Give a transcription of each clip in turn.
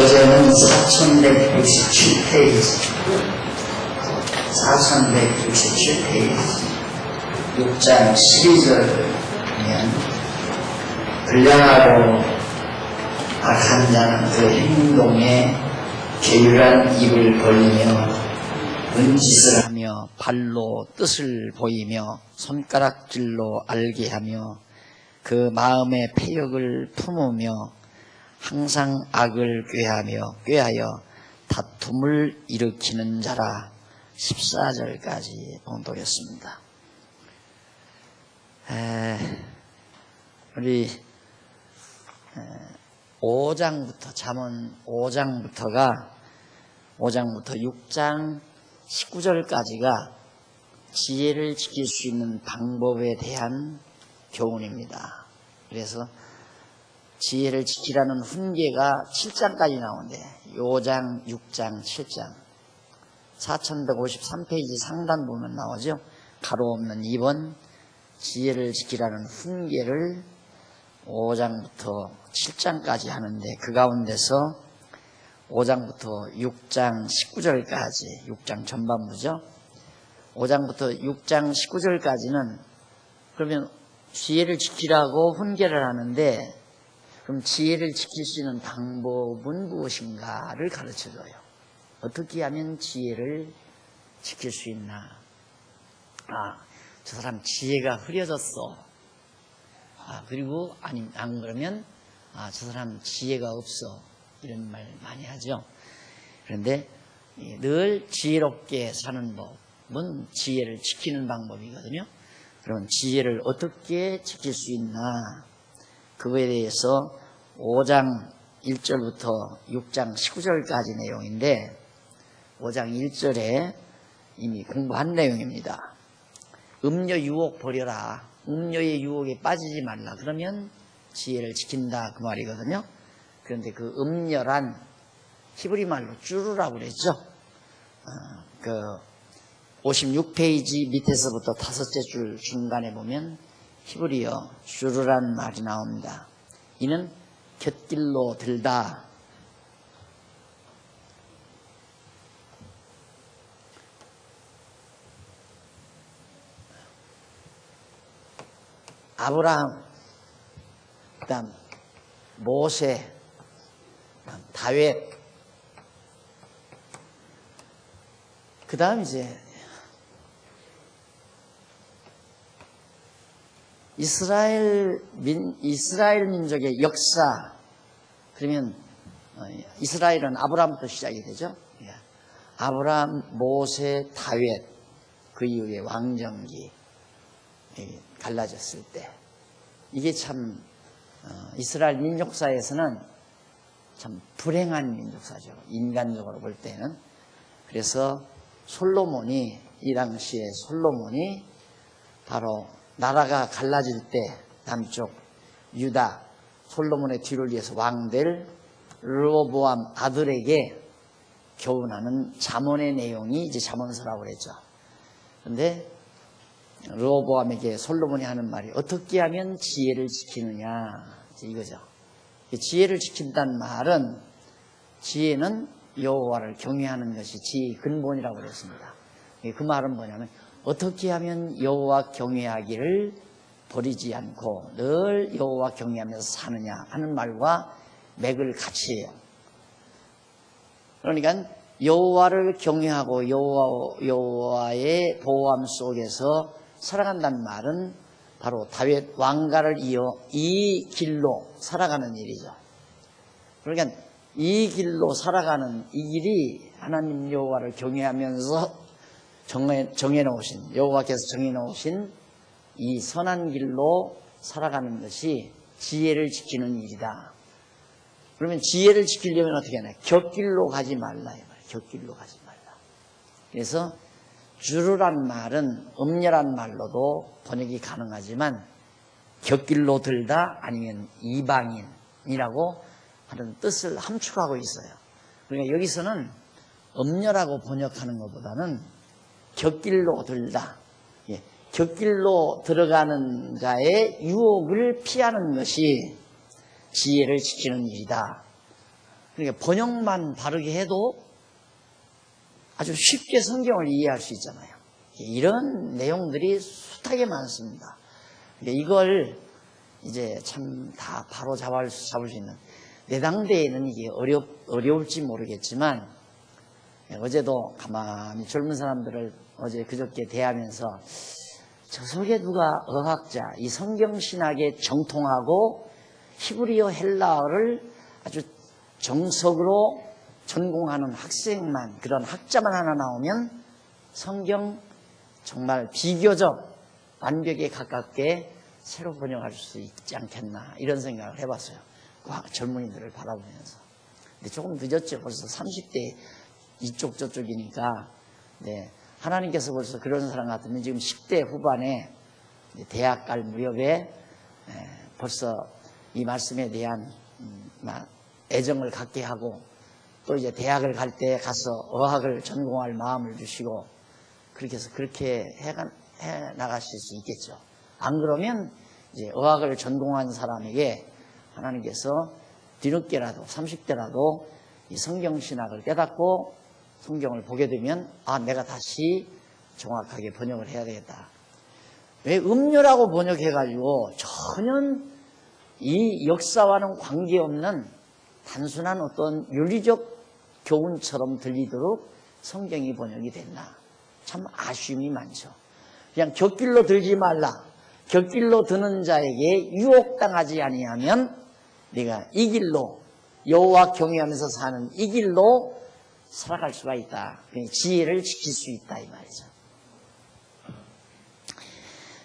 어제는 4167페이지 4167페이지 6장 12절이면 불량하고 악한 자는 그 행동에 계율한 입을 벌리며 은짓을 하며 발로 뜻을 보이며 손가락질로 알게 하며 그 마음의 패역을 품으며 항상 악을 꾀하여 다툼을 일으키는 자라. 14절까지 봉독했습니다. 우리 5장부터 잠언 5장부터 6장 19절까지가 지혜를 지킬 수 있는 방법에 대한 교훈입니다. 그래서 지혜를 지키라는 훈계가 7장까지 나오는데 5장, 6장, 7장 4153페이지 상단 보면 나오죠. 가로 없는 2번 지혜를 지키라는 훈계를 5장부터 7장까지 하는데 그 가운데서 5장부터 6장 19절까지 6장 전반부죠. 5장부터 6장 19절까지는 그러면 지혜를 지키라고 훈계를 하는데 그럼 지혜를 지킬 수 있는 방법은 무엇인가를 가르쳐줘요. 어떻게 하면 지혜를 지킬 수 있나? 저 사람 지혜가 흐려졌어. 그리고 안 그러면 저 사람 지혜가 없어. 이런 말 많이 하죠. 그런데 늘 지혜롭게 사는 법은 지혜를 지키는 방법이거든요. 그럼 지혜를 어떻게 지킬 수 있나? 그거에 대해서 5장 1절부터 6장 19절까지 내용인데 5장 1절에 이미 공부한 내용입니다. 음료 유혹 버려라. 음료의 유혹에 빠지지 말라. 그러면 지혜를 지킨다 그 말이거든요. 그런데 그 음료란 히브리 말로 쭈루라고 그랬죠. 56페이지 밑에서부터 5째 줄 중간에 보면 히브리어 쭈루란 말이 나옵니다. 이는 곁길로 들다. 아브라함, 그다음 모세, 그다음 다윗, 그다음 이제 이스라엘 민족의 역사. 그러면 이스라엘은 아브라함부터 시작이 되죠. 아브라함, 모세, 다윗, 그 이후에 왕정기 갈라졌을 때 이게 참 이스라엘 민족사에서는 참 불행한 민족사죠. 인간적으로 볼 때는. 그래서 솔로몬이 이 당시에 솔로몬이 바로 나라가 갈라질 때 남쪽 유다 솔로몬의 뒤를 이어서 왕될 르호보암 아들에게 교훈하는 잠언의 내용이 이제 잠언서라고 그랬죠. 그런데 르호보암에게 솔로몬이 하는 말이 어떻게 하면 지혜를 지키느냐 이거죠. 지혜를 지킨다는 말은 지혜는 여호와를 경외하는 것이 지혜의 근본이라고 그랬습니다. 그 말은 뭐냐면 어떻게 하면 여호와 경외하기를 버리지 않고 늘 여호와 경외하면서 사느냐 하는 말과 맥을 같이 해요. 그러니까 여호와를 경외하고 여호와의 보호함 속에서 살아간다는 말은 바로 다윗 왕가를 이어 이 길로 살아가는 일이죠. 그러니까 이 길로 살아가는 이 길이 하나님 여호와를 경외하면서 정해놓으신 여호와께서 정해놓으신 이 선한 길로 살아가는 것이 지혜를 지키는 일이다. 그러면 지혜를 지키려면 어떻게 하냐? 곁길로 가지 말라. 곁길로 가지 말라. 그래서 주르란 말은 음녀란 말로도 번역이 가능하지만 곁길로 들다 아니면 이방인이라고 하는 뜻을 함축하고 있어요. 그러니까 여기서는 음녀라고 번역하는 것보다는 곁길로 들다. 곁길로 들어가는 자의 유혹을 피하는 것이 지혜를 지키는 일이다. 그러니까 번역만 바르게 해도 아주 쉽게 성경을 이해할 수 있잖아요. 이런 내용들이 숱하게 많습니다. 그러니까 이걸 이제 참 다 바로 잡을 수 있는, 내 당대에는 이게 어려울지 모르겠지만, 어제도 가만히 젊은 사람들을 그저께 대하면서 저 속에 누가 어학자, 이 성경신학에 정통하고 히브리어 헬라어를 아주 정석으로 전공하는 학생만, 그런 학자만 하나 나오면 성경 정말 비교적 완벽에 가깝게 새로 번역할 수 있지 않겠나, 이런 생각을 해봤어요. 젊은이들을 바라보면서. 근데 조금 늦었죠. 벌써 30대 이쪽 저쪽이니까. 네, 하나님께서 벌써 그런 사람 같으면 지금 10대 후반에 대학 갈 무렵에 벌써 이 말씀에 대한 애정을 갖게 하고, 또 이제 대학을 갈 때 가서 어학을 전공할 마음을 주시고, 그렇게 해서 그렇게 해 나가실 수 있겠죠. 안 그러면 이제 어학을 전공한 사람에게 하나님께서 뒤늦게라도 30대라도 이 성경신학을 깨닫고 성경을 보게 되면, 아, 내가 다시 정확하게 번역을 해야 되겠다. 왜 음료라고 번역해가지고 전혀 이 역사와는 관계없는 단순한 어떤 윤리적 교훈처럼 들리도록 성경이 번역이 됐나, 참 아쉬움이 많죠. 그냥 곁길로 들지 말라, 곁길로 드는 자에게 유혹당하지 아니하면 네가 이 길로, 여호와 경외하면서 사는 이 길로 살아갈 수가 있다. 지혜를 지킬 수 있다, 이 말이죠.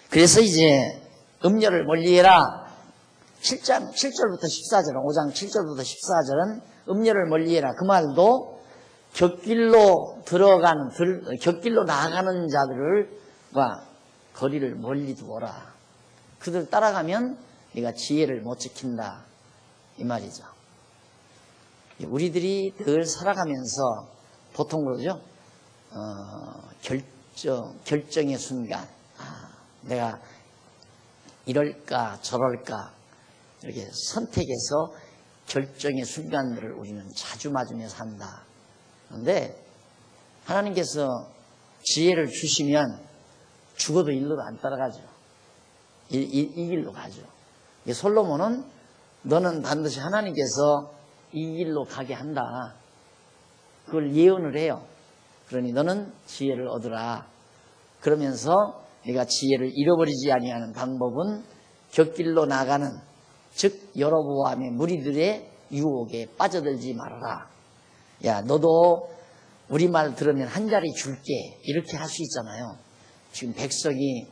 그래서 이제 음료를 멀리해라, 7절부터 14절은, 5장 7절부터 14절은 음료를 멀리해라, 그 말도 곁길로 곁길로 나아가는 자들과 거리를 멀리 두어라. 그들 따라가면 네가 지혜를 못 지킨다, 이 말이죠. 우리들이 늘 살아가면서 보통 그러죠. 결정의 순간, 내가 이럴까 저럴까, 이렇게 선택해서 결정의 순간들을 우리는 자주 맞으며 산다. 그런데 하나님께서 지혜를 주시면 죽어도 일로 안 따라가죠. 이 길로 가죠. 솔로몬은 너는 반드시 하나님께서 이 길로 가게 한다, 그걸 예언을 해요. 그러니 너는 지혜를 얻으라. 그러면서 네가 지혜를 잃어버리지 아니하는 방법은 곁길로 나가는, 즉 여로보암의 무리들의 유혹에 빠져들지 말아라. 야, 너도 우리 말 들으면 한 자리 줄게, 이렇게 할 수 있잖아요. 지금 백성이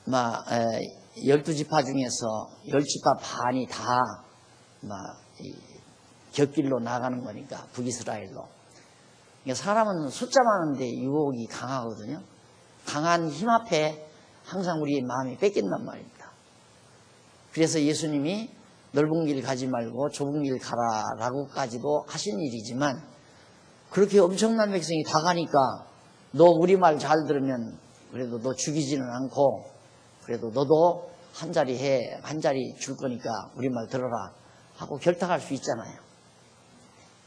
12지파 중에서 10지파 반이 다 곁길로 나가는 거니까, 북이스라엘로. 그러니까 사람은 숫자 많은데 유혹이 강하거든요. 강한 힘 앞에 항상 우리의 마음이 뺏긴단 말입니다. 그래서 예수님이 넓은 길 가지 말고 좁은 길 가라라고까지도 하신 일이지만, 그렇게 엄청난 백성이 다 가니까 너 우리 말 잘 들으면 그래도 너 죽이지는 않고, 그래도 너도 한 자리 줄 거니까 우리 말 들어라 하고 결탁할 수 있잖아요.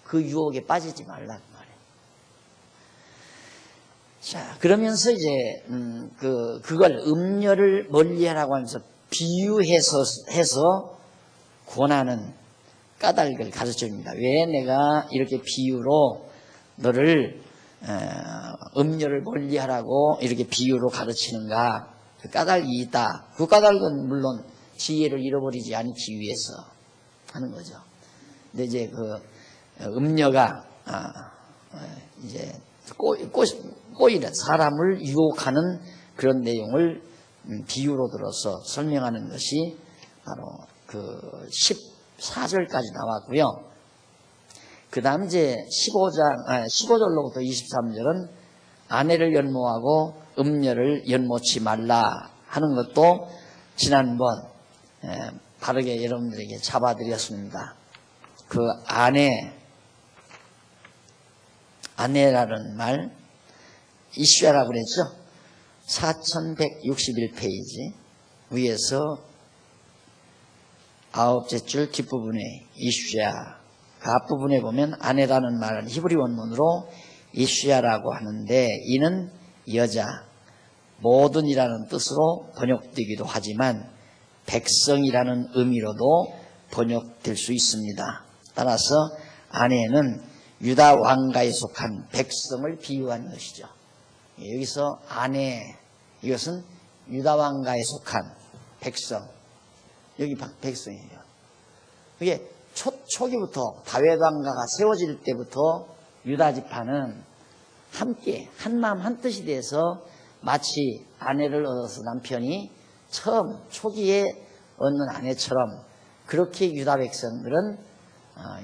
그 유혹에 빠지지 말라는 말이에요. 자, 그러면서 이제 그걸 음료를 멀리하라고 하면서 비유해서 권하는 까닭을 가르쳐줍니다. 왜 내가 이렇게 비유로 너를 음료를 멀리하라고 이렇게 비유로 가르치는가? 그 까닭이 있다. 그 까닭은 물론 지혜를 잃어버리지 않기 위해서 하는 거죠. 근데 이제 그 음료가 이제 꼬이는 사람을 유혹하는 그런 내용을 비유로 들어서 설명하는 것이 바로 그 14절까지 나왔고요. 그 다음 이제 15절로부터 23절은 아내를 연모하고 음녀를 연모치 말라 하는 것도 지난번 바르게 여러분들에게 잡아드렸습니다. 그 아내라는 말, 이슈야라고 그랬죠. 4161페이지 위에서 9째 줄 뒷부분에 이슈야, 그 앞부분에 보면 아내라는 말은 히브리 원문으로 이슈야라고 하는데 이는 여자, 모든이라는 뜻으로 번역되기도 하지만 백성이라는 의미로도 번역될 수 있습니다. 따라서 아내는 유다 왕가에 속한 백성을 비유한 것이죠. 여기서 아내, 이것은 유다 왕가에 속한 백성, 여기 백성이에요. 그게 초기부터 다윗 왕가가 세워질 때부터 유다 지파는 함께 한마음 한뜻이 돼서 마치 아내를 얻어서 남편이 처음 초기에 얻는 아내처럼 그렇게 유다 백성들은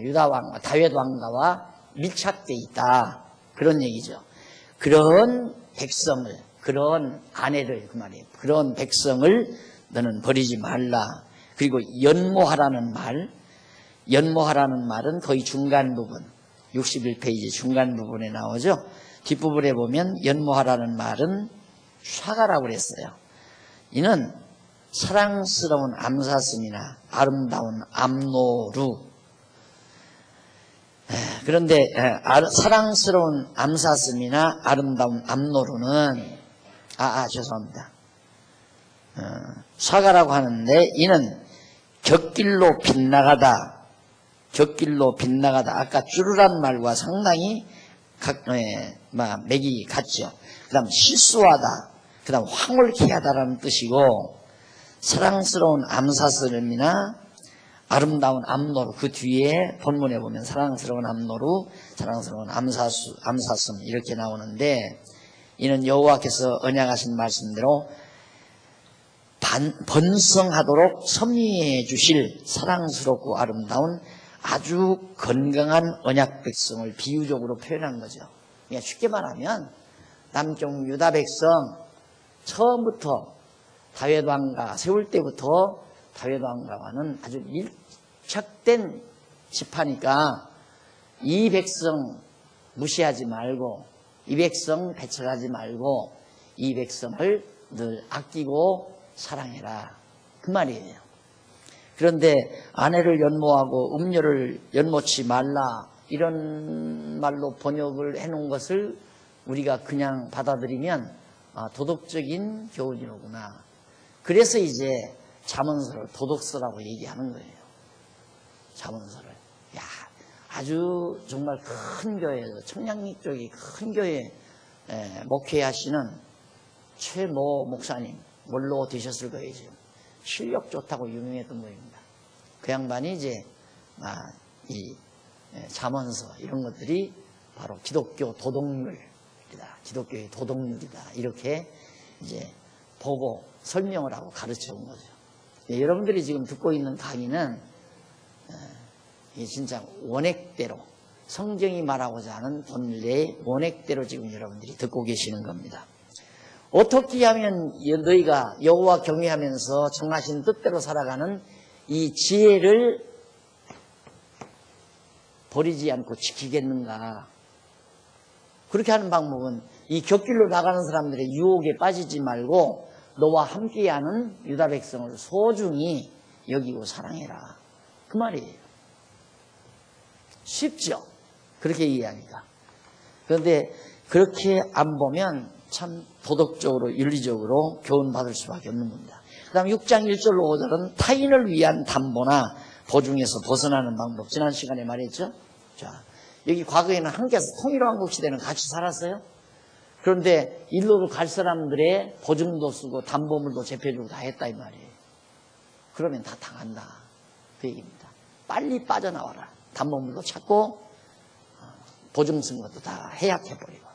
유다 왕가, 다윗 왕가와 밀착되어 있다. 그런 얘기죠. 그런 백성을, 그런 아내를, 그 말이에요. 그런 백성을 너는 버리지 말라. 그리고 연모하라는 말, 연모하라는 말은 거의 중간 부분, 61페이지 중간 부분에 나오죠. 뒷부분에 보면 연모하라는 말은 샤가라고 그랬어요. 이는 사랑스러운 암사슴이나 아름다운 암노루. 그런데 사랑스러운 암사슴이나 아름다운 암노루는 죄송합니다. 샤가라고 하는데 이는 곁길로 빗나가다. 곁길로 빗나가다. 아까 쭈르란 말과 상당히 맥이 같죠. 그 다음 실수하다. 그 다음 황홀케 하다라는 뜻이고, 사랑스러운 암사슴이나 아름다운 암노루, 그 뒤에 본문에 보면 사랑스러운 암노루, 사랑스러운 암사슴 이렇게 나오는데, 이는 여호와께서 언약하신 말씀대로 번성하도록 섭리해 주실 사랑스럽고 아름다운 아주 건강한 언약 백성을 비유적으로 표현한 거죠. 그러니까 쉽게 말하면 남쪽 유다 백성 처음부터 다윗 왕가 세울 때부터 다윗 왕가와는 아주 밀착된 지파니까 이 백성 무시하지 말고, 이 백성 배척하지 말고, 이 백성을 늘 아끼고 사랑해라, 그 말이에요. 그런데 아내를 연모하고 음녀를 연모치 말라, 이런 말로 번역을 해놓은 것을 우리가 그냥 받아들이면 도덕적인 교훈이로구나. 그래서 이제 잠언서를 도덕서라고 얘기하는 거예요. 잠언서를. 아주 정말 큰 교회, 청량리 쪽이 큰 교회 목회하시는 최모 목사님, 뭘로 되셨을 거예요. 지금 실력 좋다고 유명했던 분입니다. 그 양반이 이제 이 잠언서 이런 것들이 바로 기독교 도덕률이다, 기독교의 도덕률이다, 이렇게 이제 보고 설명을 하고 가르쳐 온 거죠. 여러분들이 지금 듣고 있는 강의는 진짜 원액대로, 성경이 말하고자 하는 본래의 원액대로 지금 여러분들이 듣고 계시는 겁니다. 어떻게 하면 너희가 여호와 경외하면서 정하신 뜻대로 살아가는 이 지혜를 버리지 않고 지키겠는가? 그렇게 하는 방법은 이 곁길로 나가는 사람들의 유혹에 빠지지 말고 너와 함께하는 유다 백성을 소중히 여기고 사랑해라, 그 말이에요. 쉽죠? 그렇게 이해하니까. 그런데 그렇게 안 보면 참 도덕적으로 윤리적으로 교훈받을 수밖에 없는 겁니다. 그 다음 6장 1절로 5절은 타인을 위한 담보나 보증에서 벗어나는 방법, 지난 시간에 말했죠. 자, 여기 과거에는 함께 통일왕국 시대는 같이 살았어요. 그런데 일로로 갈 사람들의 보증도 쓰고 담보물도 제패주고 다 했다, 이 말이에요. 그러면 다 당한다, 그 얘기입니다. 빨리 빠져나와라. 담보물도 찾고 보증 쓴 것도 다 해약해버리고.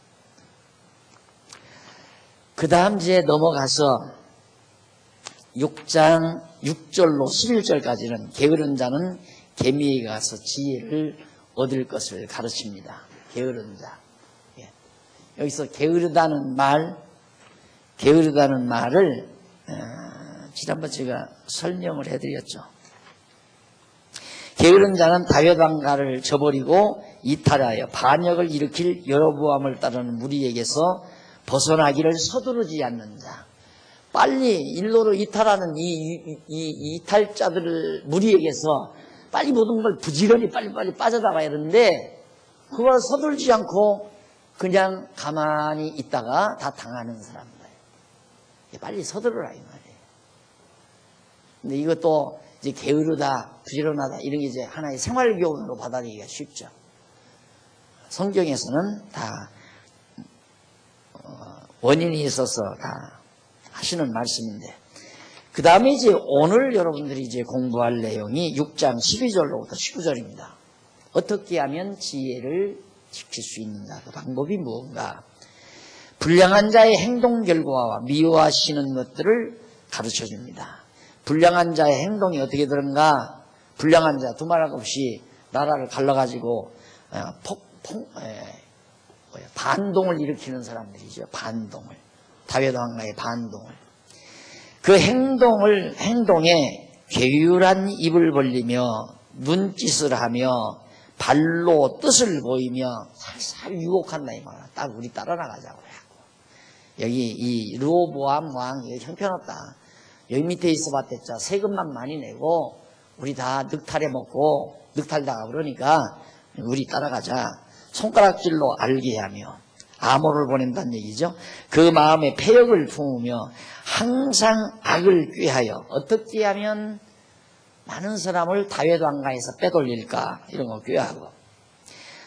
그 다음 이제 넘어가서 6장 6절로 11절까지는 게으른 자는 개미에 가서 지혜를 얻을 것을 가르칩니다. 게으른 자. 여기서 게으르다는 말을 지난번 제가 설명을 해드렸죠. 게으른 자는 다윗 왕가를 저버리고 이탈하여 반역을 일으킬 여로보암을 따르는 무리에게서 벗어나기를 서두르지 않는 자. 빨리 일로로 이탈하는 이 이탈자들 무리에게서 빨리 모든 걸 부지런히 빨리빨리 빠져나가야 되는데 그걸 서둘지 않고 그냥 가만히 있다가 다 당하는 사람들. 빨리 서두르라 이 말이에요. 근데 이것도 이제 게으르다, 부지런하다 이런 게 이제 하나의 생활교훈으로 받아들이기가 쉽죠. 성경에서는 다 원인이 있어서 다 하시는 말씀인데, 그 다음에 이제 오늘 여러분들이 이제 공부할 내용이 6장 12절로부터 19절입니다. 어떻게 하면 지혜를 지킬 수 있는가? 그 방법이 무엇인가? 불량한 자의 행동 결과와 미워하시는 것들을 가르쳐 줍니다. 불량한 자의 행동이 어떻게 되는가? 불량한 자, 두말할 것 없이 나라를 갈라가지고 반동을 일으키는 사람들이죠. 반동을. 다윗 왕가의 반동을. 그 행동에 괴율한 입을 벌리며 눈짓을 하며 발로 뜻을 보이며 살살 유혹한다 이 말이야. 딱 우리 따라 나가자고 해갖고. 여기 이 르호보암 왕 여기 형편없다. 여기 밑에 있어봤댔자 세금만 많이 내고 우리 다 늑탈해 먹고 늑탈당하고 그러니까 우리 따라가자. 손가락질로 알게 하며 암호를 보낸다는 얘기죠. 그 마음에 패역을 품으며 항상 악을 꾀하여 어떻게 하면 많은 사람을 다윗 왕가에서 빼돌릴까 이런 거 꾀하고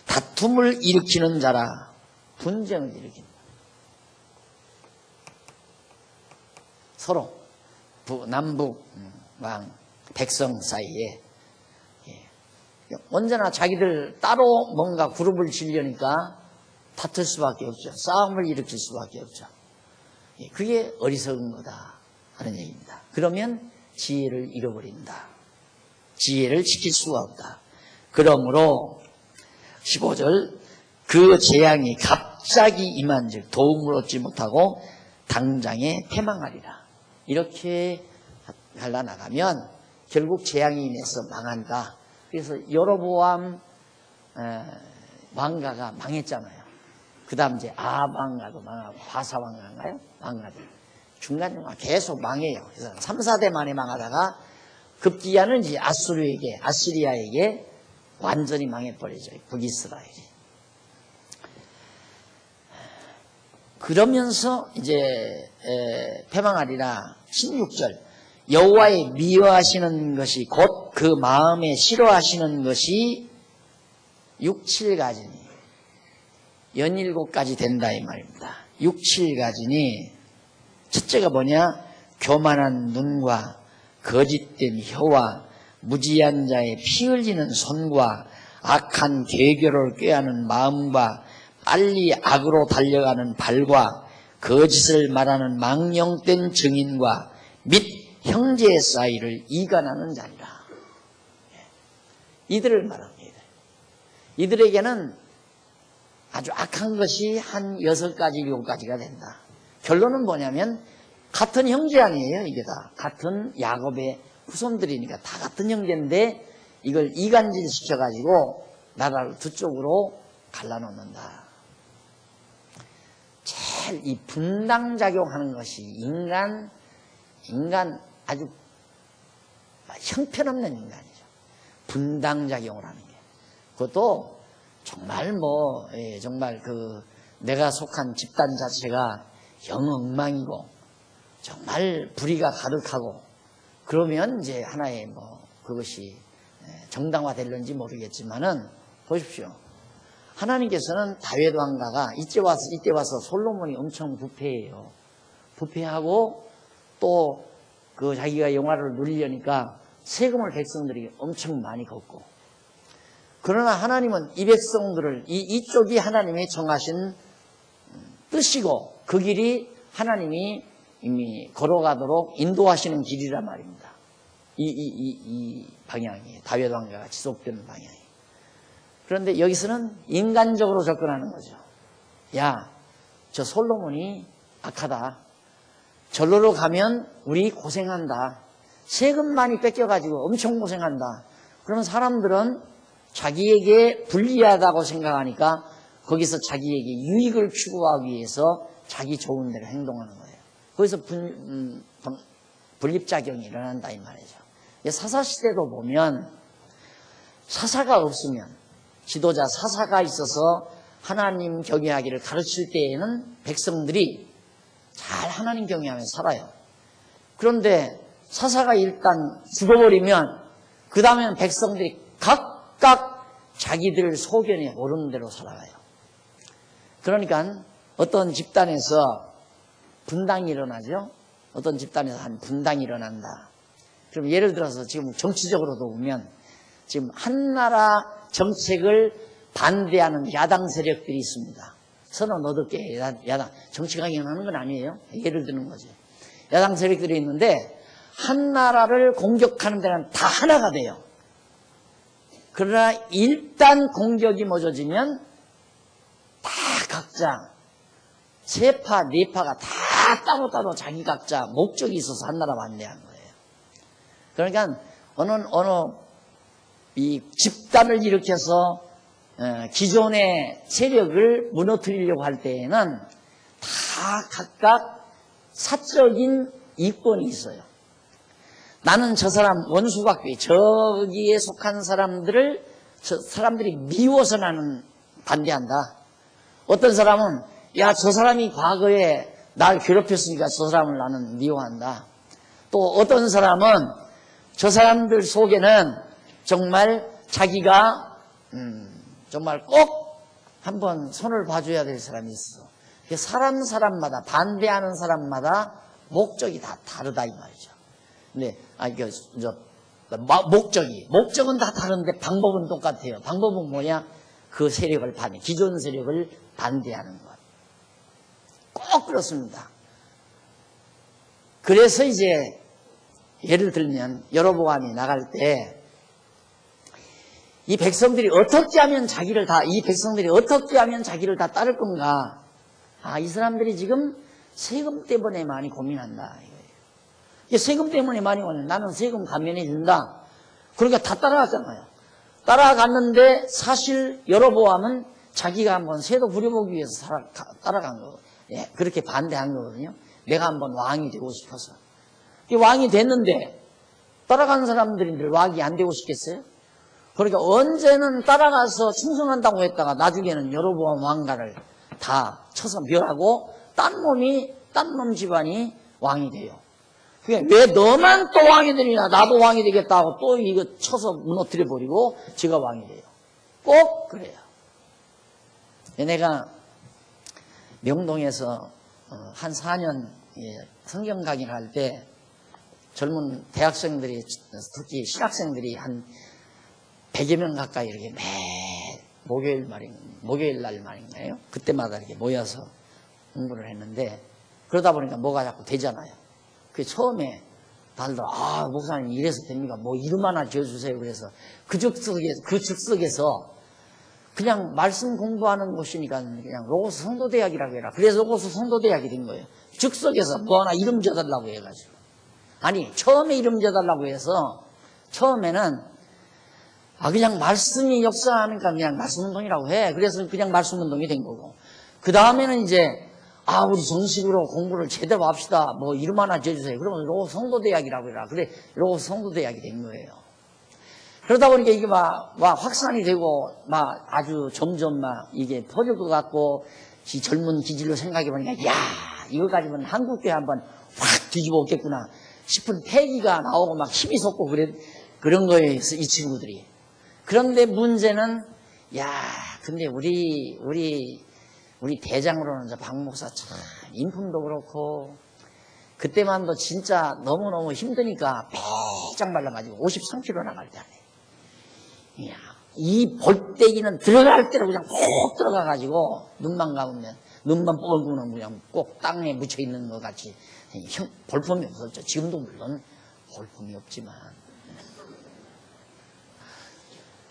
다툼을 일으키는 자라 분쟁을 일으킨다. 서로 남북 왕 백성 사이에 언제나 자기들 따로 뭔가 그룹을 지려니까 다툴 수밖에 없죠. 싸움을 일으킬 수밖에 없죠. 그게 어리석은 거다 하는 얘기입니다. 그러면 지혜를 잃어버린다. 지혜를 지킬 수가 없다. 그러므로 15절 그 재앙이 갑자기 임한즉 도움을 얻지 못하고 당장에 패망하리라. 이렇게 갈라나가면 결국 재앙이 인해서 망한다. 그래서 여로보암 왕가가 망했잖아요. 그 다음 이제 아합 왕가도 망하고 바사 왕가인가요? 망가도 중간중간 계속 망해요. 그래서 3, 4대 만에 망하다가 급기야는 이제 아시리아에게 완전히 망해버리죠. 북이스라엘이. 그러면서 이제 패망하리라. 16절 여호와의 미워하시는 것이 곧 그 마음에 싫어하시는 것이 6, 7가지니 연일곱가지 된다 이 말입니다. 6, 7가지니 첫째가 뭐냐? 교만한 눈과 거짓된 혀와 무지한 자의 피 흘리는 손과 악한 계교를 꾀하는 마음과 빨리 악으로 달려가는 발과 거짓을 말하는 망령된 증인과 및 형제 사이를 이간하는 자리라. 이들을 말합니다. 이들에게는 아주 악한 것이 한 6가지, 7가지가 된다. 결론은 뭐냐면 같은 형제 아니에요. 이게 다 같은 야곱의 후손들이니까 다 같은 형제인데 이걸 이간질 시켜가지고 나라를 두 쪽으로 갈라놓는다. 제일 이 분당작용하는 것이 인간 아주 형편없는 인간이죠. 분당작용을 하는 게. 그것도 정말 정말 내가 속한 집단 자체가 영엉망이고 정말 불의가 가득하고 그러면 이제 하나의 그것이 정당화될는지 모르겠지만은 보십시오. 하나님께서는 다윗 왕가가 이때 와서 솔로몬이 엄청 부패해요. 부패하고 또 자기가 영화를 누리려니까 세금을 백성들이 엄청 많이 걷고 그러나 하나님은 이 백성들을 이쪽이 하나님이 정하신 뜻이고 그 길이 하나님이 이미 걸어가도록 인도하시는 길이란 말입니다. 이 방향이 다윗 왕가가 지속되는 방향이. 그런데 여기서는 인간적으로 접근하는 거죠. 야, 저 솔로몬이 악하다. 절로로 가면 우리 고생한다. 세금 많이 뺏겨가지고 엄청 고생한다. 그러면 사람들은 자기에게 불리하다고 생각하니까 거기서 자기에게 유익을 추구하기 위해서 자기 좋은 대로 행동하는 거예요. 거기서 분립작용이 일어난다 이 말이죠. 사사시대도 보면 사사가 없으면, 지도자 사사가 있어서 하나님 경외하기를 가르칠 때에는 백성들이 잘 하나님 경외하며 살아요. 그런데 사사가 일단 죽어버리면 그 다음엔 백성들이 각각 자기들 소견에 오르는 대로 살아가요. 그러니까 어떤 집단에서 분당이 일어나죠. 어떤 집단에서 한 분당이 일어난다. 그럼 예를 들어서 지금 정치적으로도 보면 지금 한 나라 정책을 반대하는 야당 세력들이 있습니다. 선언 얻을게 야당 정치 강연하는 건 아니에요. 예를 드는 거지. 야당 세력들이 있는데 한 나라를 공격하는 데는 다 하나가 돼요. 그러나 일단 공격이 멎어지면 다 각자 세파 네파가 다 따로따로 자기 각자 목적이 있어서 한 나라 반대하는 거예요. 그러니까 어느 이 집단을 일으켜서 기존의 세력을 무너뜨리려고 할 때에는 다 각각 사적인 이권이 있어요. 나는 저 사람 원수같고 저기에 속한 사람들이 미워서 나는 반대한다. 어떤 사람은 야, 저 사람이 과거에 날 괴롭혔으니까 저 사람을 나는 미워한다. 또 어떤 사람은 저 사람들 속에는 정말 자기가 정말 꼭 한번 손을 봐줘야 될 사람이 있어. 사람마다 반대하는 사람마다 목적이 다 다르다 이 말이죠. 근데 목적은 다 다른데 방법은 똑같아요. 방법은 뭐냐? 그 세력을 기존 세력을 반대하는 것. 꼭 그렇습니다. 그래서 이제 예를 들면 여로보암이 나갈 때 이 백성들이 어떻게 하면 자기를 다 따를 건가? 이 사람들이 지금 세금 때문에 많이 고민한다. 이거예요. 세금 때문에 많이 고민해. 나는 세금 감면해 준다. 그러니까 다 따라갔잖아요. 따라갔는데 사실 여로보암은 자기가 한번 세도 부려보기 위해서 따라간 거고, 그렇게 반대한 거거든요. 내가 한번 왕이 되고 싶어서. 왕이 됐는데 따라간 사람들인데 왕이 안 되고 싶겠어요? 그러니까 언제는 따라가서 충성한다고 했다가 나중에는 여로보암 왕가를 다 쳐서 멸하고 딴 놈 집안이 왕이 돼요. 그게 왜 너만 또 왕이 되느냐, 나도 왕이 되겠다 하고 또 이거 쳐서 무너뜨려 버리고 지가 왕이 돼요. 꼭 그래요. 내가 명동에서 한 4년 성경 강의를 할 때 젊은 대학생들이, 특히 신학생들이 한 100여 명 가까이 이렇게 매 목요일 날 말인가요? 그때마다 이렇게 모여서 공부를 했는데, 그러다 보니까 뭐가 자꾸 되잖아요. 그 처음에 다들 목사님 이래서 됩니까? 뭐 이름 하나 지어주세요. 그래서 그 즉석에서 그냥 말씀 공부하는 곳이니까 그냥 로고스 성도대학이라고 해라. 그래서 로고스 성도대학이 된 거예요. 즉석에서 뭐 하나 이름 지어달라고 해가지고. 아니, 처음에 이름 지어달라고 해서 처음에는 그냥 말씀이 역사하니까 그냥 말씀운동이라고 해. 그래서 그냥 말씀운동이 된 거고. 그 다음에는 이제 우리 정식으로 공부를 제대로 합시다. 뭐 이름 하나 지어주세요. 그러면 로고스 성도대학이라고 해라. 그래, 로고스 성도대학이 된 거예요. 그러다 보니까 이게 막 확산이 되고 아주 점점 이게 퍼질 것 같고, 이 젊은 기질로 생각해 보니까 이거 가지고는 한국교회 한번 확 뒤집어 엎겠구나 싶은 패기가 나오고 막 힘이 솟고 그런 거예요, 이 친구들이. 그런데 문제는 근데 우리 대장으로는 박 목사 참 인품도 그렇고 그때만도 진짜 너무너무 힘드니까 빼짝 말라가지고 53kg 나갈 때 안에 이 볼때기는 들어갈 때로 그냥 꼭 들어가가지고 눈만 뻘구면 그냥 꼭 땅에 묻혀있는 것 같이 볼품이 없었죠. 지금도 물론 볼품이 없지만.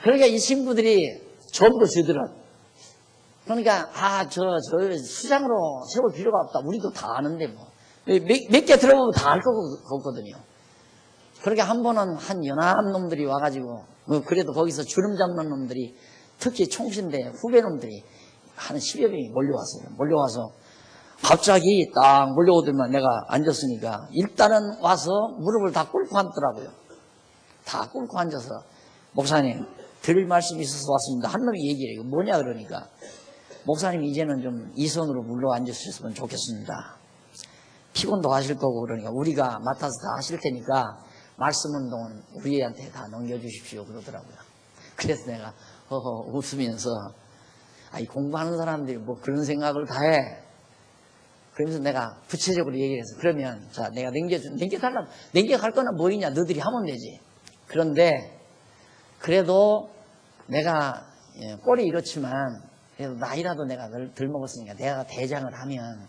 그러니까 이 친구들이 전부 저들은 그러니까 저 수장으로 세울 필요가 없다. 우리도 다 아는데 뭐 몇 개 들어보면 다 알 거거든요. 그러니까 한 번은 한 연합 놈들이 와가지고 그래도 거기서 주름 잡는 놈들이 특히 총신대 후배 놈들이 한 10여 명이 몰려와서 갑자기 딱 몰려오더만 내가 앉았으니까 일단은 와서 무릎을 다 꿇고 앉더라고요. 다 꿇고 앉아서 목사님 드릴 말씀이 있어서 왔습니다. 한 놈이 얘기해. 이거 뭐냐 그러니까 목사님 이제는 좀 이 손으로 물러 앉으셨으면 좋겠습니다. 피곤도 하실 거고 그러니까 우리가 맡아서 다 하실 테니까 말씀 운동은 우리한테 다 넘겨주십시오 그러더라고요. 그래서 내가 허허 웃으면서 아이 공부하는 사람들이 뭐 그런 생각을 다 해. 그러면서 내가 구체적으로 얘기를 해서 그러면 자 내가 넘겨달라면 넘겨갈 거는 뭐이냐 너희들이 하면 되지. 그런데 그래도 내가 꼴이 이렇지만 그래도 나이라도 내가 덜 먹었으니까 내가 대장을 하면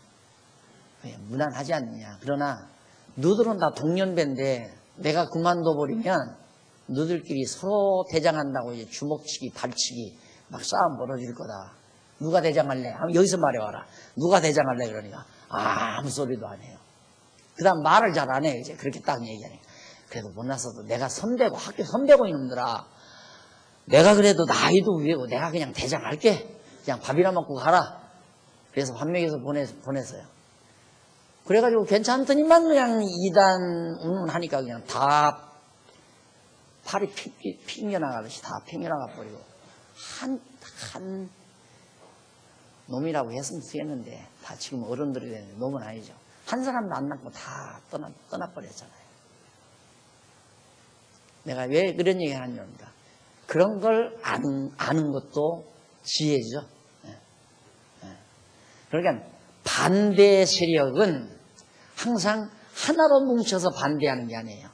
무난하지 않느냐. 그러나 너희들은 다 동년배인데 내가 그만둬버리면 너희들끼리 서로 대장한다고 이제 주먹치기 발치기 막 싸움 벌어질 거다. 누가 대장할래? 여기서 말해봐라. 누가 대장할래? 그러니까 아무 소리도 안 해요. 그 다음 말을 잘 안 해요. 이제 그렇게 딱 얘기하니까. 그래도 못났어도 내가 선배고 학교 선배고 이놈들아. 내가 그래도 나이도 위에고 내가 그냥 대장할게. 그냥 밥이나 먹고 가라. 그래서 환명해서 보냈어요. 그래가지고 괜찮더니만 그냥 2단 운운하니까 그냥 다 팔이 핑겨나가듯이 다 핑겨나가 버리고 한 놈이라고 했으면 쓰겠는데 다 지금 어른들이 되는데 놈은 아니죠. 한 사람도 안 남고 다 떠나버렸잖아요. 내가 왜 그런 얘기를 하냐니까 그런 걸 아는 것도 지혜죠. 그러니까 반대 세력은 항상 하나로 뭉쳐서 반대하는 게 아니에요.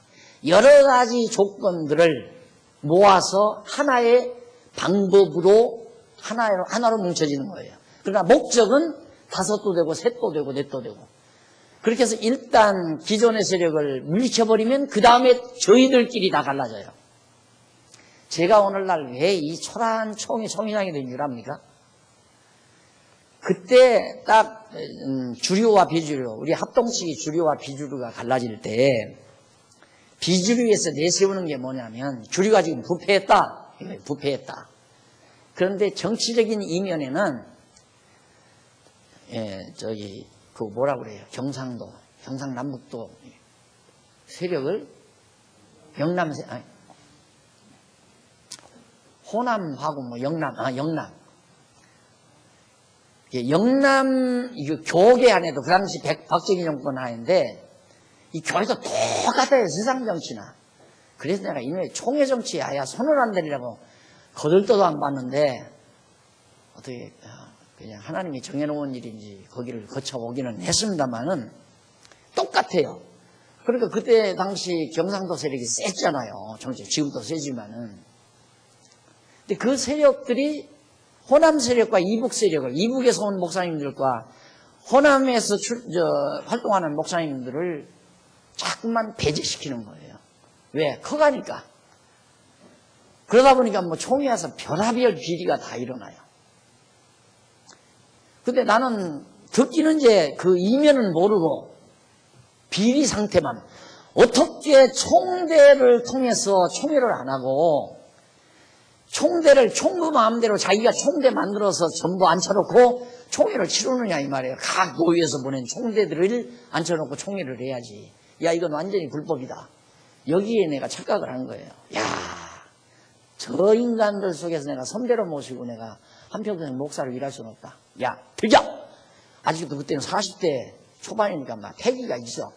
여러 가지 조건들을 모아서 하나의 방법으로 하나로 뭉쳐지는 거예요. 그러나 목적은 다섯도 되고 셋도 되고 넷도 되고 그렇게 해서 일단 기존의 세력을 물리쳐버리면 그 다음에 저희들끼리 다 갈라져요. 제가 오늘날 왜 이 초라한 총회장이 된 줄 압니까? 그때 딱 주류와 비주류, 우리 합동식이 주류와 비주류가 갈라질 때 비주류에서 내세우는 게 뭐냐면 주류가 지금 부패했다. 부패했다. 그런데 정치적인 이면에는 그 뭐라 그래요? 경상남북도 세력을 호남하고 뭐 영남 이거 교계 안에도 그 당시 박정희 정권 하인데 이 교회도 똑같아요. 세상 정치나. 그래서 내가 이놈의 총회 정치에 아야 손을 안 대리라고 거들떠도 안 봤는데 어떻게 그냥 하나님이 정해놓은 일인지 거기를 거쳐오기는 했습니다만은 똑같아요. 그러니까 그때 당시 경상도 세력이 셌잖아요. 정치 지금도 세지만은. 근데 그 세력들이 호남 세력과 이북 세력을 이북에서 온 목사님들과 호남에서 활동하는 목사님들을 자꾸만 배제시키는 거예요. 왜? 커가니까. 그러다 보니까 뭐 총회 와서 별하별 비리가 다 일어나요. 근데 나는 듣기는 이제 그 이면은 모르고 비리 상태만 어떻게 총대를 통해서 총회를 안 하고 총대를 총무 마음대로 자기가 총대 만들어서 전부 앉혀놓고 총회를 치르느냐 이 말이에요. 각 노위에서 보낸 총대들을 앉혀놓고 총회를 해야지. 야 이건 완전히 불법이다. 여기에 내가 착각을 한 거예요. 야, 저 인간들 속에서 내가 선배로 모시고 내가 한평생 목사를 일할 수는 없다. 야, 들자! 아직도 그때는 40대 초반이니까 막 패기가 있어.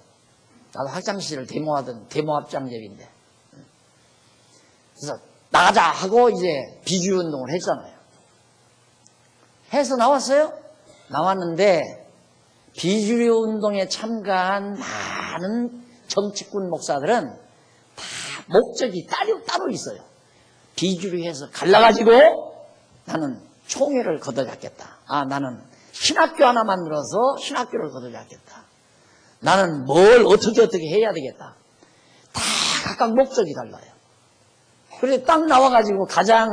나도 학창시절을 데모하던 데모합장제인데. 그래서 나가자 하고 이제 비주운동을 했잖아요. 해서 나왔어요? 나왔는데 비주운동에 참가한 많은 정치꾼 목사들은 다 목적이 따로 있어요. 비주류해서 갈라가지고 나는 총회를 걷어잡겠다. 나는 신학교 하나 만들어서 신학교를 걷어잡겠다. 나는 뭘 어떻게 해야 되겠다. 다 각각 목적이 달라요. 그래서 딱 나와가지고 가장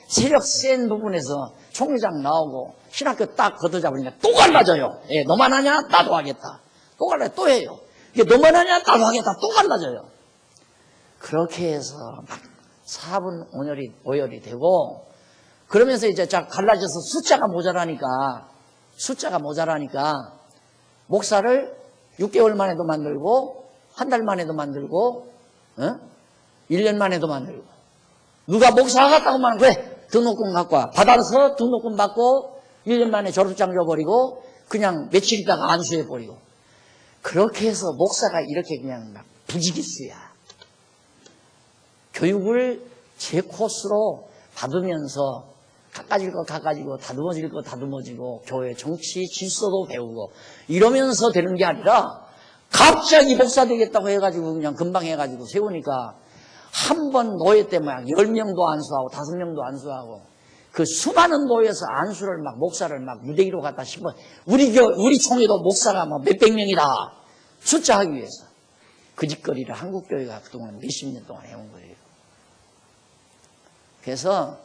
세력 센 부분에서 총회장 나오고 신학교 딱 걷어잡으니까 또 갈라져요. 예, 너만 하냐? 나도 하겠다. 또 갈라요. 또 해요. 이게 너만 하냐? 나도 하겠다. 또 갈라져요. 그렇게 해서 막 4분 오열이 되고 그러면서 이제 갈라져서 숫자가 모자라니까 목사를 6개월 만에도 만들고 한 달 만에도 만들고 1년 만에도 만들고 누가 목사 같다고 하면 그래 등록금 갖고 와. 받아서 등록금 받고 1년 만에 졸업장 줘버리고 그냥 며칠 있다가 안수해버리고. 그렇게 해서 목사가 이렇게 그냥 막 부지기수야. 교육을 제 코스로 받으면서 가까질 거 가까지고 다듬어질 거 다듬어지고 교회 정치 질서도 배우고 이러면서 되는 게 아니라 갑자기 목사 되겠다고 해가지고 그냥 금방 해가지고 세우니까 한 번 노예 때 막 10명도 안수하고 5명도 안수하고 그 수많은 노예에서 안수를 막 목사를 막 무대 위로 갖다 씹어 우리 총회도 목사가 뭐 몇백 명이다 숫자하기 위해서 그 짓거리를 한국교회가 그동안 몇십 년 동안 해온 거예요. 그래서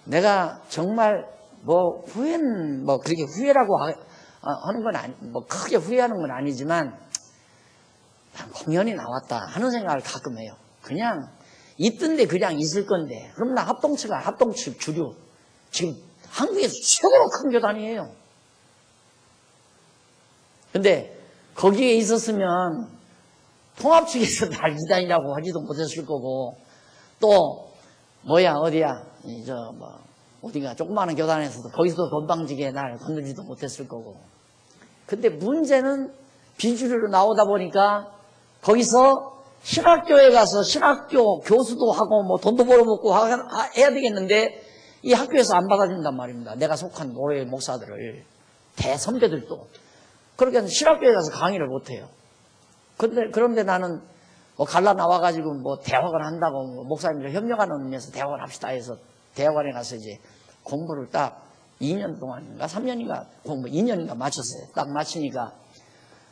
내가 정말 뭐 후회는 뭐 그렇게 후회라고 하는 건 아니 뭐 크게 후회하는 건 아니지만 난 공연이 나왔다 하는 생각을 가끔 해요. 그냥 있던데 그냥 있을 건데 그럼 나 합동측 주류 지금 한국에서 최고로 큰 교단이에요. 근데 거기에 있었으면 통합 측에서 날 이단이라고 하지도 못했을 거고 또 뭐야 어디야 어디가 조그마한 교단에서도 거기서도 건방지게 날 건들지도 못했을 거고. 근데 문제는 비주류로 나오다 보니까 거기서 신학교에 가서 신학교 교수도 하고 뭐 돈도 벌어먹고 해야 되겠는데 이 학교에서 안 받아준단 말입니다. 내가 속한 노예 목사들을 대선배들도. 그러니까 신학교에 가서 강의를 못해요. 그런데 나는 뭐 갈라 나와가지고 뭐 대학원 한다고 뭐 목사님들 협력하는 의미에서 대학원 합시다 해서 대학원에 가서 이제 공부를 딱 2년 동안인가 3년인가 공부 2년인가 마쳤어요. 딱 마치니까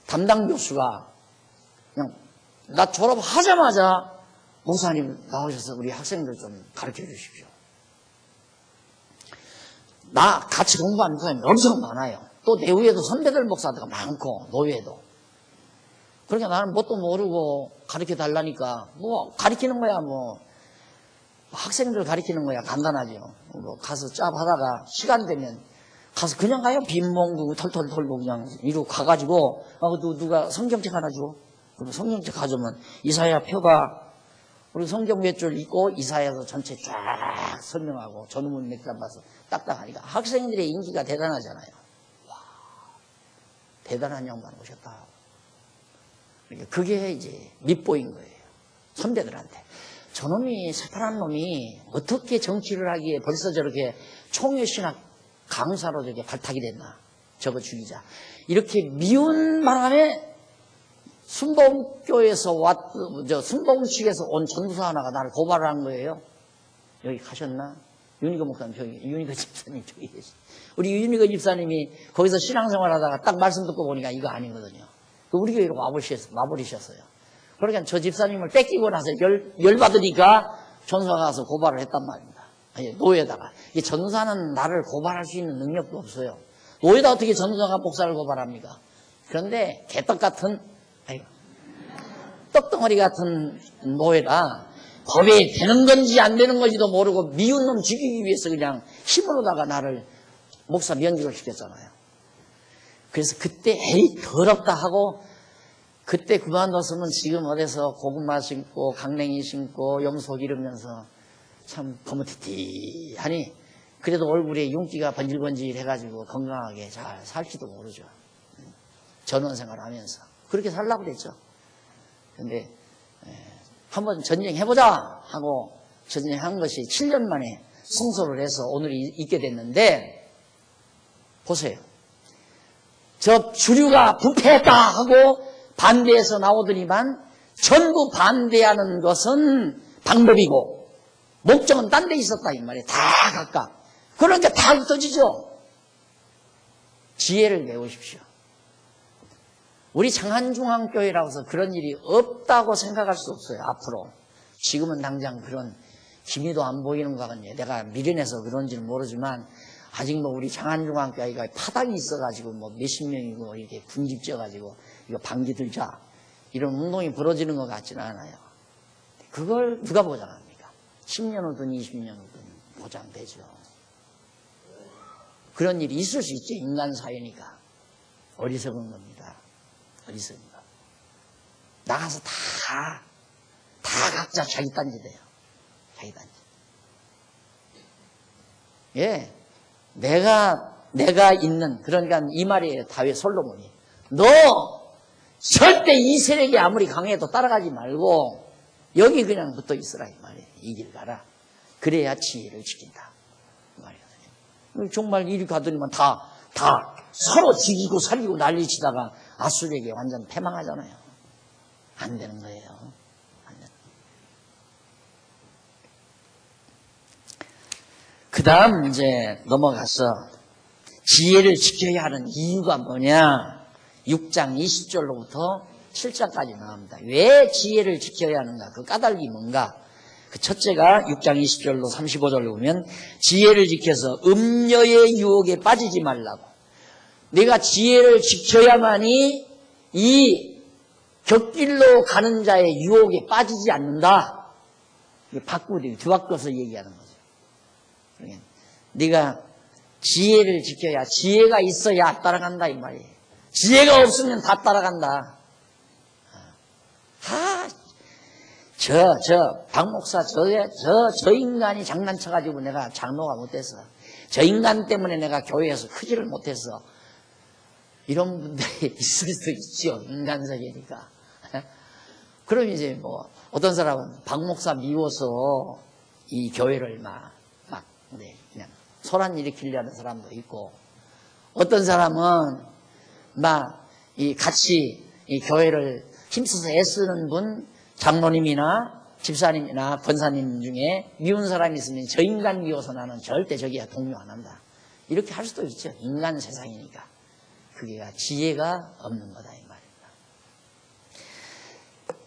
담당 교수가 그냥 나 졸업하자마자 목사님 나오셔서 우리 학생들 좀 가르쳐 주십시오. 나 같이 공부하는 목사님이 엄청 많아요. 또 내후에도 선배들 목사들가 많고 노예도. 그러니까 나는 뭣도 모르고 가르쳐 달라니까 뭐 가르치는 거야 뭐 학생들 가르치는 거야 간단하죠. 뭐 가서 짭 하다가 시간 되면 가서 그냥 가요. 빈몽구 털털 털고 그냥 이러고 가가지고 누가 성경책 하나 줘. 그럼 성경책 가져오면 이사야 펴봐. 우리 성경 몇 줄 읽고 이사야서 전체 쫙 설명하고 전문 몇 장 봐서 딱딱하니까 학생들의 인기가 대단하잖아요. 와, 대단한 양반 오셨다. 그러니까 그게 이제 밑보인 거예요. 선배들한테. 저놈이 새파란 놈이 어떻게 정치를 하기에 벌써 저렇게 총회신학 강사로 저게 발탁이 됐나. 저거 죽이자. 이렇게 미운 바람에 순복교에서 순복 측에서 온 전도사 하나가 나를 고발을 한 거예요. 여기 가셨나? 유니거 목사님, 유니거 집사님 저기 계시. 우리 유니거 집사님이 거기서 신앙생활 하다가 딱 말씀 듣고 보니까 이거 아니거든요. 우리 교회로 와버리셨어요. 그러니까 저 집사님을 뺏기고 나서 열받으니까 전도사가 가서 고발을 했단 말입니다. 아니, 노예다가. 이 전도사는 나를 고발할 수 있는 능력도 없어요. 노예다 어떻게 전도사가 목사를 고발합니까? 그런데 개떡 같은 떡덩어리 같은 노예다. 법에 되는 건지 안 되는 건지도 모르고 미운 놈 죽이기 위해서 그냥 힘으로다가 나를 목사 면직을 시켰잖아요. 그래서 그때 에이 더럽다 하고 그때 그만뒀으면 지금 어디서 고구마 심고 강냉이 심고 염소 기르면서 참 거무튀튀하니 그래도 얼굴에 윤기가 번질번질 해가지고 건강하게 잘 살지도 모르죠. 전원생활 하면서 그렇게 살라고 그랬죠. 근데 한번 전쟁해보자 하고 전쟁한 것이 7년 만에 승소를 해서 오늘이 있게 됐는데 보세요. 저 주류가 부패했다 하고 반대해서 나오더니만 전부 반대하는 것은 방법이고 목적은 딴 데 있었다 이 말이에요. 다 각각. 그러니까 다 흩어지죠. 지혜를 배우십시오. 우리 장한중앙교회라고 해서 그런 일이 없다고 생각할 수 없어요. 앞으로. 지금은 당장 그런 기미도 안 보이는 것 같네요. 내가 미련해서 그런지는 모르지만 아직 뭐 우리 장한중앙교회가 파당이 있어가지고 뭐 몇십 명이고 이렇게 군집져가지고 이거 방귀 들자 이런 운동이 벌어지는 것 같지는 않아요. 그걸 누가 보장합니까? 10년 후든 20년 후든 보장되죠. 그런 일이 있을 수 있죠. 인간 사회니까. 어리석은 겁니다. 어리석은 거. 나가서 다 각자 자기 딴짓해요. 자기 딴짓. 예, 내가 있는, 그러니까 이 말이에요. 다윗 솔로몬이. 너 절대 이 세력이 아무리 강해도 따라가지 말고 여기 그냥 붙어 있으라 이 말이에요. 이 길 가라. 그래야 지혜를 지킨다 이 말이거든요. 정말 이리 가더니만 다 서로 죽이고 살리고 난리치다가 아수르에게 완전 패망하잖아요. 안 되는 거예요. 그 다음 이제 넘어가서 지혜를 지켜야 하는 이유가 뭐냐? 6장 20절로부터 7장까지 나옵니다. 왜 지혜를 지켜야 하는가? 그 까닭이 뭔가? 그 첫째가 6장 20절로 35절로 보면 지혜를 지켜서 음녀의 유혹에 빠지지 말라고. 내가 지혜를 지켜야만이 이 곁길로 가는 자의 유혹에 빠지지 않는다. 뒤바꿔서 얘기하는 거죠. 그러니까 네가 지혜를 지켜야, 지혜가 있어야 따라간다 이 말이에요. 지혜가 없으면 다 따라간다. 박 목사, 저 인간이 장난쳐가지고 내가 장로가 못해서, 저 인간 때문에 내가 교회에서 크지를 못해서, 이런 분들이 있을 수도 있죠. 인간세계니까. 그럼 이제 뭐, 어떤 사람은 박 목사 미워서 이 교회를 그냥 소란 일으키려는 사람도 있고, 어떤 사람은 같이 이 교회를 힘써서 애쓰는 분, 장로님이나 집사님이나 권사님 중에 미운 사람이 있으면 저 인간 미워서 나는 절대 저기야 동료 안 한다. 이렇게 할 수도 있죠. 인간 세상이니까. 그게 지혜가 없는 거다 이 말입니다.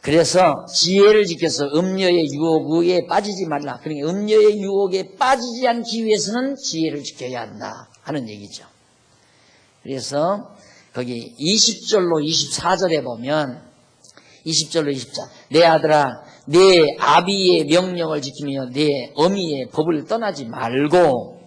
그래서 지혜를 지켜서 음녀의 유혹에 빠지지 말라. 그러니까 음녀의 유혹에 빠지지 않기 위해서는 지혜를 지켜야 한다 하는 얘기죠. 그래서 거기 20절로 24절에 보면 20절로 24절 내 아들아 내 아비의 명령을 지키며 내 어미의 법을 떠나지 말고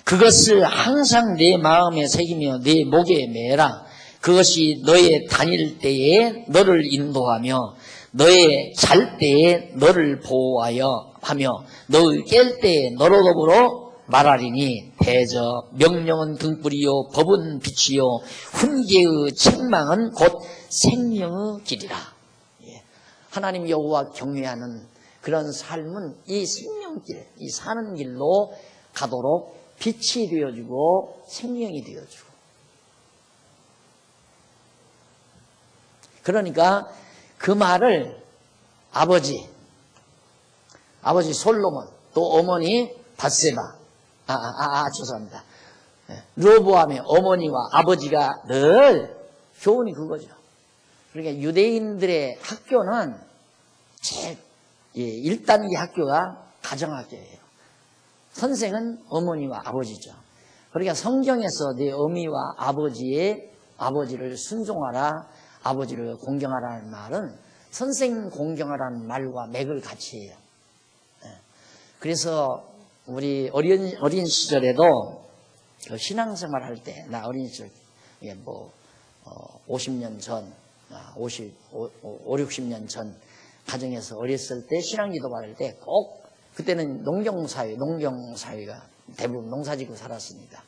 그것을 항상 내 마음에 새기며 내 목에 매라. 그것이 너의 다닐 때에 너를 인도하며 너의 잘 때에 너를 보호하여 하며 너를 깰 때에 너로 더불어 말하리니 대저 명령은 등불이요 법은 빛이요 훈계의 책망은 곧 생명의 길이라. 하나님 여호와 경외하는 그런 삶은 이 생명길, 이 사는 길로 가도록 빛이 되어주고 생명이 되어주고. 그러니까 그 말을 아버지 솔로몬 또 어머니 밧세바 죄송합니다. 르호보암의 어머니와 아버지가 늘 교훈이 그거죠. 그러니까 유대인들의 학교는 제일 1단계 학교가 가정학교예요. 선생은 어머니와 아버지죠. 그러니까 성경에서 네 어미와 아버지를 순종하라, 아버지를 공경하라는 말은 선생 공경하라는 말과 맥을 같이 해요. 그래서 우리 어린 시절에도 신앙생활 할 때, 나 어린 시절, 50년 전, 5, 60년 전 가정에서 어렸을 때 신앙기도 받을 때 꼭 그때는 농경사회가 대부분 농사짓고 살았습니다.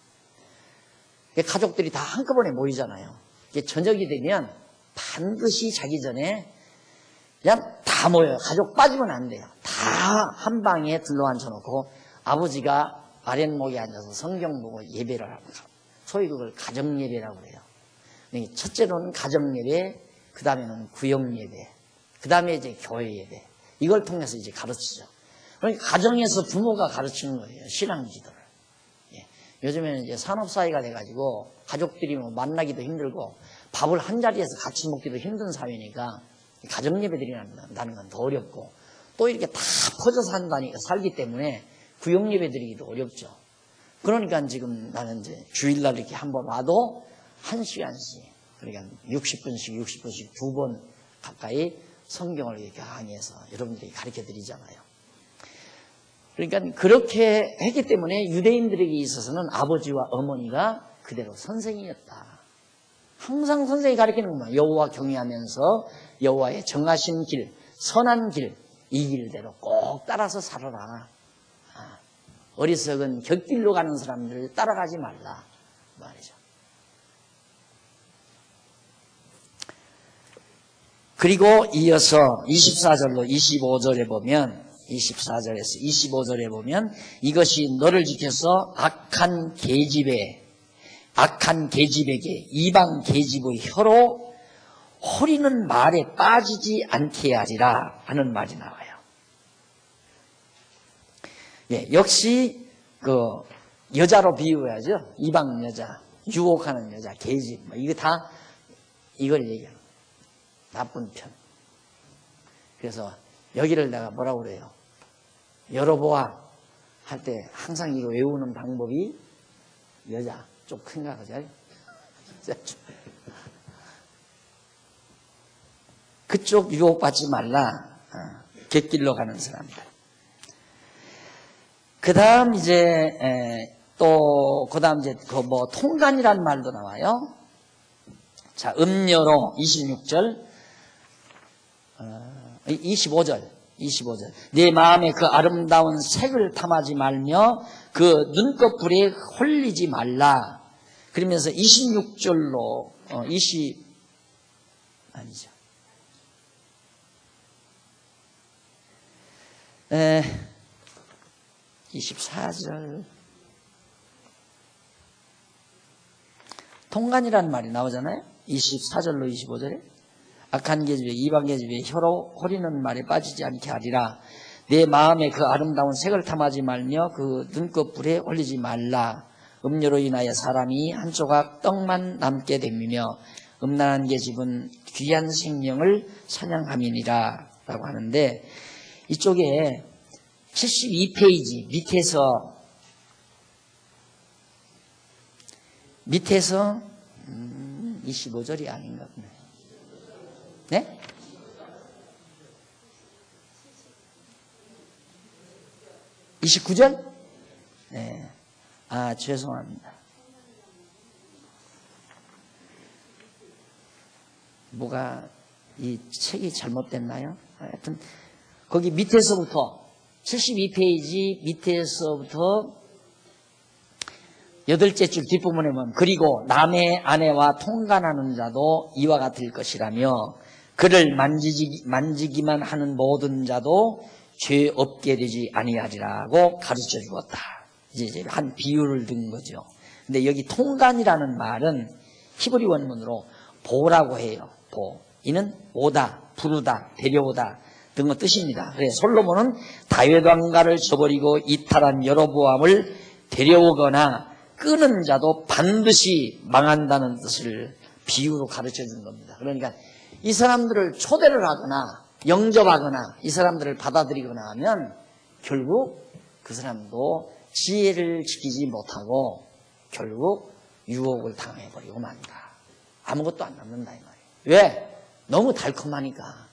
가족들이 다 한꺼번에 모이잖아요. 저녁이 되면 반드시 자기 전에 그냥 다 모여요. 가족 빠지면 안 돼요. 다 한 방에 둘러앉혀놓고 아버지가 아랫목에 앉아서 성경 보고 예배를 합니다. 소위 그걸 가정예배라고 그래요. 첫째로는 가정예배, 그 다음에는 구역예배, 그 다음에 이제 교회예배. 이걸 통해서 이제 가르치죠. 그러니까 가정에서 부모가 가르치는 거예요. 신앙지도를. 요즘에는 이제 산업사회가 돼가지고 가족들이 만나기도 힘들고 밥을 한 자리에서 같이 먹기도 힘든 사회니까 가정예배들이 난다는 건 더 어렵고 또 이렇게 다 퍼져서 살기 때문에 구역예배 드리기도 어렵죠. 그러니까 지금 나는 이제 주일날 이렇게 한번 와도 1시간씩, 그러니까 60분씩 2번 가까이 성경을 이렇게 강의해서 여러분들이 가르쳐 드리잖아요. 그러니까 그렇게 했기 때문에 유대인들에게 있어서는 아버지와 어머니가 그대로 선생이었다. 항상 선생이 가르치는 것만 여호와 경외하면서 여호와의 정하신 길, 선한 길, 이 길대로 꼭 따라서 살아라. 어리석은 곁길로 가는 사람들을 따라가지 말라 말이죠. 그리고 이어서 24절로 25절에 보면 24절에서 25절에 보면 이것이 너를 지켜서 악한 계집에게 이방 계집의 혀로 호리는 말에 빠지지 않게 하리라 하는 말이 나와요. 예, 역시 그 여자로 비유해야죠. 이방 여자, 유혹하는 여자, 계집, 이거 다 이걸 얘기하는 거예요. 나쁜 편. 그래서 여기를 내가 뭐라고 그래요? 열어보아 할 때 항상 이거 외우는 방법이 여자 좀 큰가 그죠? 그쪽 유혹받지 말라. 곁길로 가는 사람들. 그 다음 이제 또 그 다음 이제 그 뭐 통간이란 말도 나와요. 자, 음녀로 26절 25절 내 마음에 그 아름다운 색을 탐하지 말며 그 눈꺼풀에 홀리지 말라. 그러면서 26절로 24절 통간이라는 말이 나오잖아요. 24절로 25절에 악한 계집에 이방 계집에 혀로 호리는 말에 빠지지 않게 하리라. 내 마음에 그 아름다운 색을 탐하지 말며 그 눈꺼풀에 홀리지 말라. 음료로 인하여 사람이 한 조각 떡만 남게 됨이며 음란한 계집은 귀한 생명을 사냥함이니라 라고 하는데, 이쪽에 72페이지 밑에서 25절이 아닌가 보네. 네? (29절) 네. 아, 죄송합니다. 뭐가 이 책이 잘못됐나요? 하여튼 거기 밑에서부터 72페이지 밑에서부터 8째 줄 뒷부분에 보면 그리고 남의 아내와 통간하는 자도 이와 같을 것이라며 그를 만지기만 하는 모든 자도 죄 없게 되지 아니하리라고 가르쳐 주었다. 이제 한 비유를 든 거죠. 근데 여기 통간이라는 말은 히브리 원문으로 보라고 해요. 보. 이는 오다, 부르다, 데려오다 등의 뜻입니다. 그래서 솔로몬은 다윗 왕가를 저버리고 이탈한 여로보암을 데려오거나 끄는 자도 반드시 망한다는 뜻을 비유로 가르쳐 준 겁니다. 그러니까 이 사람들을 초대를 하거나 영접하거나 이 사람들을 받아들이거나 하면 결국 그 사람도 지혜를 지키지 못하고 결국 유혹을 당해버리고 만다. 아무것도 안 남는다 이 말이에요. 왜? 너무 달콤하니까.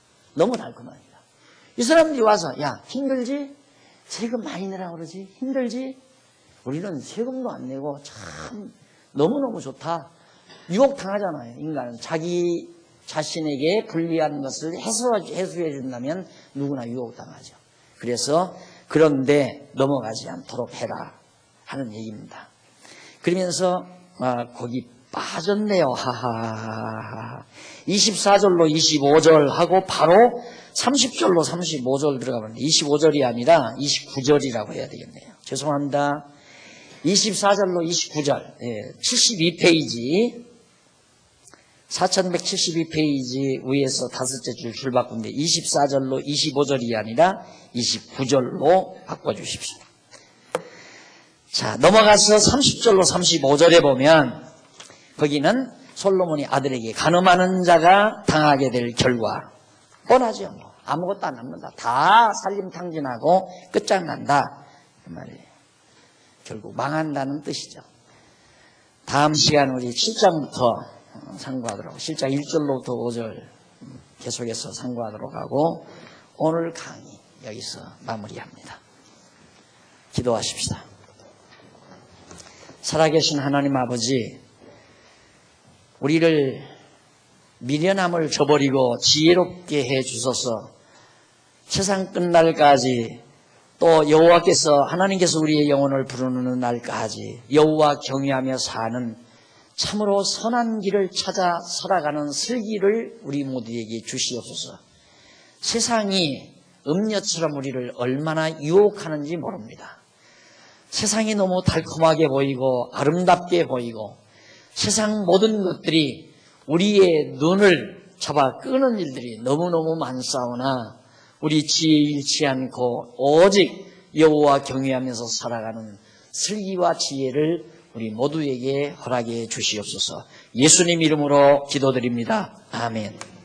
이 사람들이 와서 야 힘들지? 세금 많이 내라 그러지? 힘들지? 우리는 세금도 안 내고 참 너무너무 좋다. 유혹당하잖아요. 인간은 자기 자신에게 불리한 것을 해소해 준다면 누구나 유혹당하죠. 그래서 그런데 넘어가지 않도록 해라 하는 얘기입니다. 그러면서 거기 빠졌네요. 하하하하. 24절로 25절 하고 바로 30절로 35절 들어가면 25절이 아니라 29절이라고 해야 되겠네요. 죄송합니다. 24절로 29절 72페이지 4172페이지 위에서 5째 줄 바꾼데 24절로 25절이 아니라 29절로 바꿔주십시오. 자, 넘어가서 30절로 35절에 보면 거기는 솔로몬이 아들에게 간음하는 자가 당하게 될 결과 뻔하죠. 아무것도 안 남는다. 다 살림탕진하고 끝장난다 그 말이에요. 결국 망한다는 뜻이죠. 다음 시간 우리 7장부터 상고하도록, 7장 1절로부터 5절 계속해서 상고하도록 하고 오늘 강의 여기서 마무리합니다. 기도하십시다. 살아계신 하나님 아버지, 우리를 미련함을 저버리고 지혜롭게 해 주소서. 세상 끝날까지 또 여호와께서 하나님께서 우리의 영혼을 부르는 날까지 여호와 경외하며 사는 참으로 선한 길을 찾아 살아가는 슬기를 우리 모두에게 주시옵소서. 세상이 음녀처럼 우리를 얼마나 유혹하는지 모릅니다. 세상이 너무 달콤하게 보이고 아름답게 보이고 세상 모든 것들이 우리의 눈을 잡아 끄는 일들이 너무너무 많사오나 우리 지혜 잃지 않고 오직 여호와 경외하면서 살아가는 슬기와 지혜를 우리 모두에게 허락해 주시옵소서. 예수님 이름으로 기도드립니다. 아멘.